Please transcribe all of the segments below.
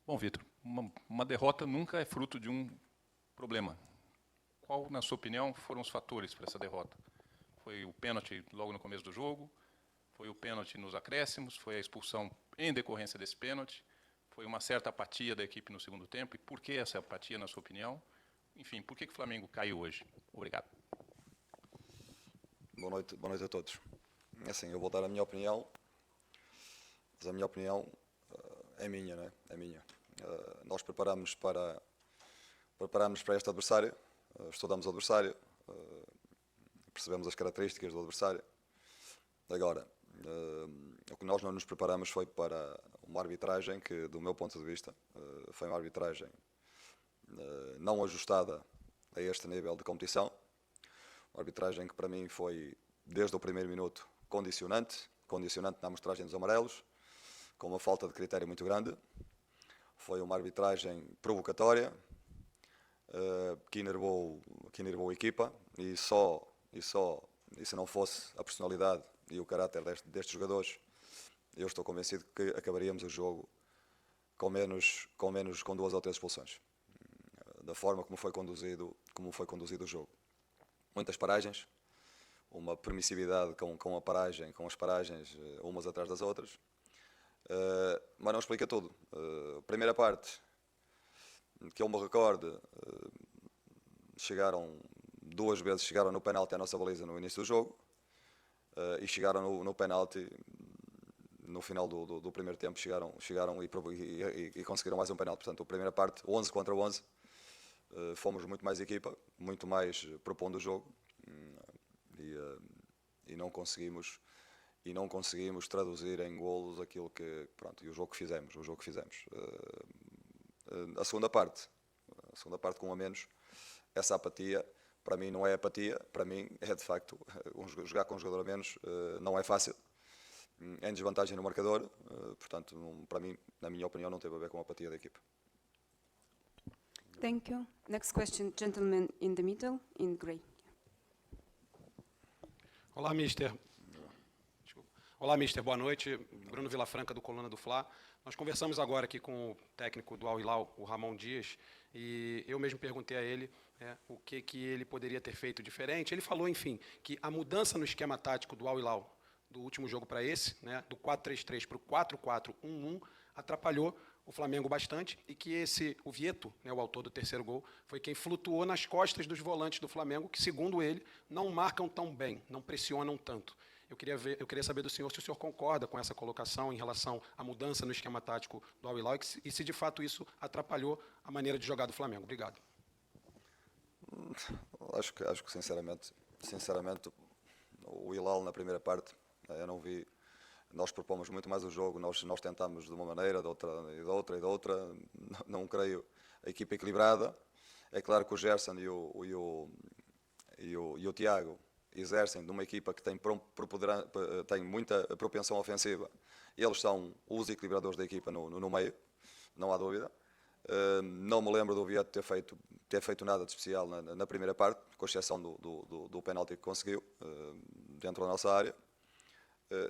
Bom, Vitor, uma derrota nunca é fruto de um problema. Qual, na sua opinião, foram os fatores para essa derrota? Foi o pênalti logo no começo do jogo? Foi o pênalti nos acréscimos? Foi a expulsão em decorrência desse pênalti? Foi uma certa apatia da equipe no segundo tempo? E por que essa apatia, na sua opinião? Enfim, por que o Flamengo caiu hoje? Obrigado. Boa noite a todos. Assim, eu vou dar a minha opinião, mas a minha opinião é minha, não é? É minha. Nós preparamos para este adversário, estudamos o adversário, percebemos as características do adversário. Agora, o que nós não nos preparamos foi para uma arbitragem que, do meu ponto de vista, foi uma arbitragem não ajustada a este nível de competição. Uma arbitragem que para mim foi, desde o primeiro minuto, condicionante na amostragem dos amarelos, com uma falta de critério muito grande. Foi uma arbitragem provocatória, que enervou a equipa, e se não fosse a personalidade e o caráter destes jogadores, eu estou convencido que acabaríamos o jogo com 2 ou 3 expulsões, da forma como foi conduzido o jogo. Muitas paragens, uma permissividade com as paragens umas atrás das outras, mas não explica tudo. A primeira parte, que eu me recorde, chegaram 2 vezes no penalti à nossa baliza no início do jogo, e chegaram no penalti no final do primeiro tempo, chegaram e conseguiram mais um penalti. Portanto, a primeira parte, 11 contra 11, fomos muito mais equipa, muito mais propondo o jogo, e não conseguimos traduzir em golos aquilo que, pronto, e o jogo que fizemos. A segunda parte com 1 a menos, essa apatia, para mim não é apatia, para mim é de facto, jogar com um jogador a menos não é fácil, em desvantagem no marcador, portanto, para mim, na minha opinião, não teve a ver com a apatia da equipa. Thank you. Next question, gentleman in the middle, in grey. Olá, mister. Olá, mister. Boa noite. Bruno Vilafranca, do Coluna do Fla. Nós conversamos agora aqui com o técnico do Al Hilal, o Ramon Dias, e eu mesmo perguntei a ele o que ele poderia ter feito diferente. Ele falou, enfim, que a mudança no esquema tático do Al Hilal, do último jogo para esse, do 4-3-3 para o 4-4-1-1, atrapalhou o Flamengo bastante, e que o Vieto, o autor do terceiro gol, foi quem flutuou nas costas dos volantes do Flamengo, que, segundo ele, não marcam tão bem, não pressionam tanto. Eu queria saber do senhor se o senhor concorda com essa colocação em relação à mudança no esquema tático do Al Hilal e se de fato isso atrapalhou a maneira de jogar do Flamengo. Obrigado. Acho que sinceramente, o Hilal na primeira parte, eu não vi. Nós propomos muito mais o jogo, nós tentámos de uma maneira, de outra. Não creio. A equipa equilibrada. É claro que o Gerson e o Tiago exercem de uma equipa que tem muita propensão ofensiva. Eles são os equilibradores da equipa no meio, não há dúvida. Não me lembro do Vieto ter feito nada de especial na primeira parte, com exceção do penalti que conseguiu dentro da nossa área.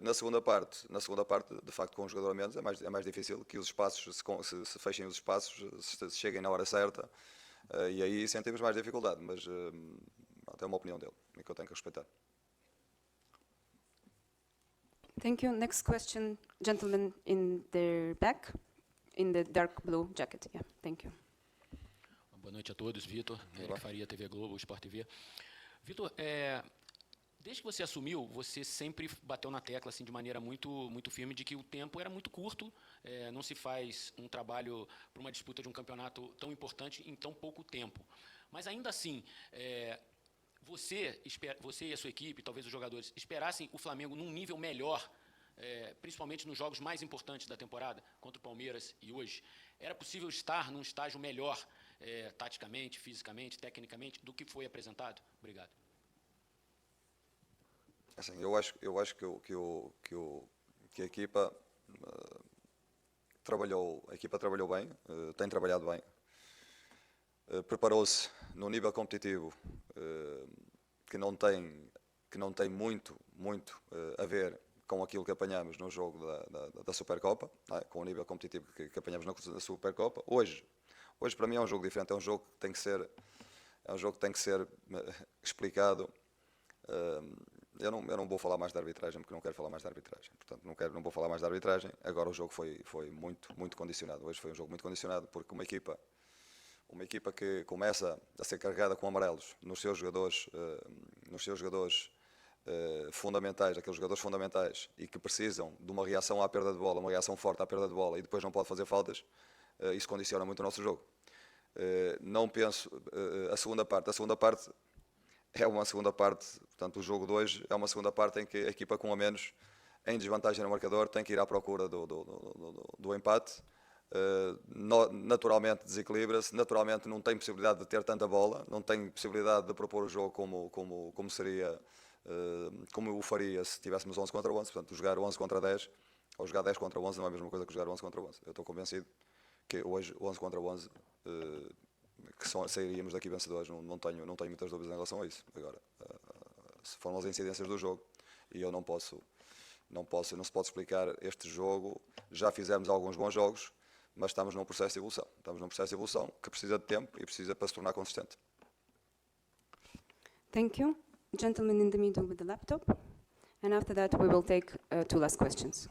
Na segunda parte, de facto, com um jogador a menos, é mais difícil que os espaços se fechem, os espaços, se cheguem na hora certa, e aí sentimos mais dificuldade, mas é uma opinião dele, que eu tenho que respeitar. Thank you. Next question, gentleman in the back, in the dark blue jacket. Yeah, thank you. Boa noite a todos, Vitor. Eric Faria, TV Globo, Sport TV. Vitor, desde que você assumiu, você sempre bateu na tecla assim, de maneira muito firme de que o tempo era muito curto, não se faz um trabalho para uma disputa de um campeonato tão importante em tão pouco tempo. Mas, ainda assim, você e a sua equipe, talvez os jogadores, esperassem o Flamengo num nível melhor, principalmente nos jogos mais importantes da temporada, contra o Palmeiras e hoje? Era possível estar num estágio melhor, taticamente, fisicamente, tecnicamente, do que foi apresentado? Obrigado. Assim, eu acho que a equipa trabalhou bem, tem trabalhado bem, preparou-se num nível competitivo que não tem muito a ver com aquilo que apanhamos no jogo da Supercopa, não é? Com o nível competitivo que apanhamos na Supercopa. Hoje para mim é um jogo diferente, é um jogo que tem que ser, explicado. Eu não vou falar mais de arbitragem, porque não quero falar mais de arbitragem. Portanto, não vou falar mais de arbitragem. Agora o jogo foi muito condicionado. Hoje foi um jogo muito condicionado, porque uma equipa que começa a ser carregada com amarelos nos seus jogadores fundamentais, aqueles jogadores fundamentais, e que precisam de uma reação à perda de bola, uma reação forte à perda de bola, e depois não pode fazer faltas, isso condiciona muito o nosso jogo. Não penso, a segunda parte é uma segunda parte, portanto o jogo de hoje é uma segunda parte em que a equipa com a menos, em desvantagem no marcador, tem que ir à procura do empate. Naturalmente desequilibra-se, naturalmente não tem possibilidade de ter tanta bola, não tem possibilidade de propor o jogo como seria, como eu o faria se tivéssemos 11 contra 11, portanto jogar 11 contra 10 ou jogar 10 contra 11 não é a mesma coisa que jogar 11 contra 11. Eu estou convencido que hoje 11 contra 11 sairíamos daqui vencedores, não tenho muitas dúvidas em relação a isso. Agora, se foram as incidências do jogo, e eu não se pode explicar este jogo, já fizemos alguns bons jogos, mas estamos num processo de evolução. Estamos num processo de evolução que precisa de tempo e precisa para se tornar consistente. Thank you. Gentleman in the middle with the laptop. And after that, we will take 2 last questions.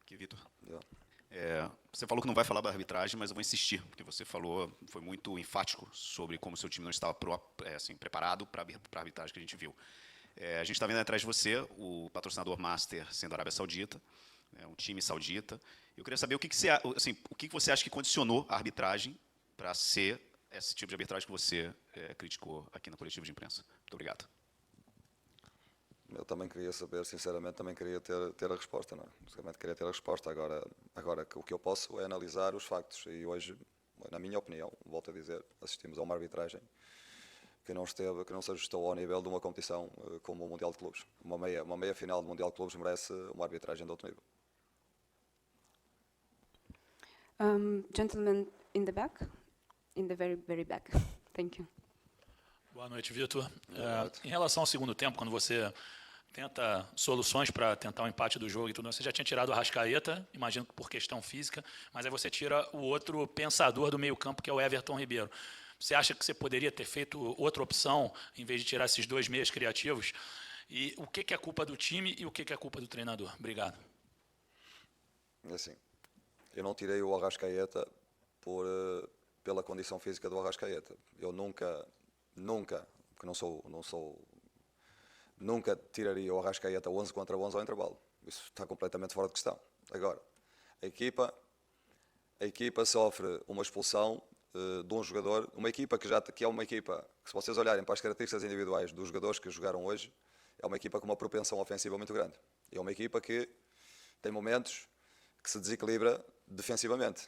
Aqui, Vitor. Yeah. Você falou que não vai falar da arbitragem, mas eu vou insistir, porque você falou, foi muito enfático sobre como o seu time não estava preparado para a arbitragem que a gente viu. A gente está vendo atrás de você o patrocinador master sendo a Arábia Saudita, um time saudita. Eu queria saber o que você acha que condicionou a arbitragem para ser esse tipo de arbitragem que você criticou aqui na coletiva de imprensa. Muito obrigado. Eu também queria saber, sinceramente, também queria ter a resposta, não é? Basicamente queria ter a resposta. Agora o que eu posso é analisar os factos. E hoje, na minha opinião, volto a dizer, assistimos a uma arbitragem que não se ajustou ao nível de uma competição como o Mundial de Clubes. Uma meia final do Mundial de Clubes merece uma arbitragem de outro nível. Gentleman in the back, in the very, very back. Thank you. Boa noite, Vitor. Em relação ao segundo tempo, quando você tenta soluções para tentar o empate do jogo e tudo, você já tinha tirado o Arrascaeta, imagino que por questão física, mas aí você tira o outro pensador do meio-campo, que é o Everton Ribeiro. Você acha que você poderia ter feito outra opção, em vez de tirar esses 2 meias criativos? E o que é culpa do time e o que é culpa do treinador? Obrigado. Assim, eu não tirei o Arrascaeta pela condição física do Arrascaeta. Eu nunca, porque nunca tiraria o Arrascaeta 11 contra 11 ao intervalo. Isso está completamente fora de questão. Agora, a equipa sofre uma expulsão de um jogador, uma equipa que é uma equipa que, se vocês olharem para as características individuais dos jogadores que jogaram hoje, é uma equipa com uma propensão ofensiva muito grande. É uma equipa que tem momentos que se desequilibra defensivamente.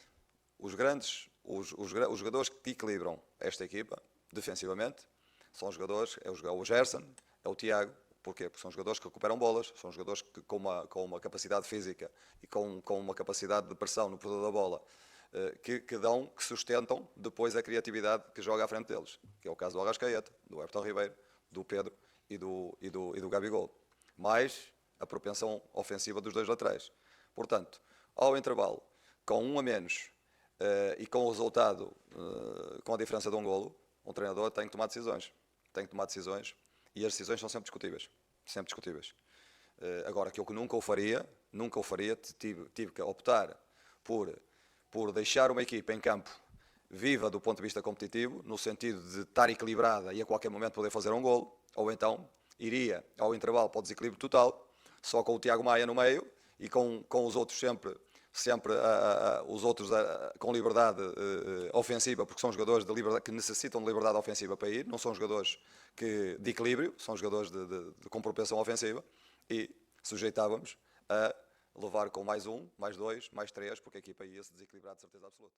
Os jogadores que equilibram esta equipa defensivamente são jogadores, é o Gerson, é o Tiago. Porquê? Porque são jogadores que recuperam bolas, são jogadores que com uma capacidade física e com uma capacidade de pressão no poder da bola que sustentam depois a criatividade que joga à frente deles, que é o caso do Arrascaeta, do Everton Ribeiro, do Pedro e do Gabigol. Mais a propensão ofensiva dos 2 laterais. Portanto, ao intervalo, com 1 a menos e com o resultado, com a diferença de 1 golo, um treinador tem que tomar decisões. E as decisões são sempre discutíveis. Agora, que eu nunca o faria, tive que optar por deixar uma equipa em campo viva do ponto de vista competitivo, no sentido de estar equilibrada e a qualquer momento poder fazer um golo, ou então iria ao intervalo para o desequilíbrio total, só com o Tiago Maia no meio e com os outros sempre com liberdade ofensiva, porque são jogadores que necessitam de liberdade ofensiva para ir, não são jogadores de equilíbrio, são jogadores com propensão ofensiva, e sujeitávamos a levar com mais 1, mais 2, mais 3, porque a equipa ia se desequilibrar de certeza absoluta.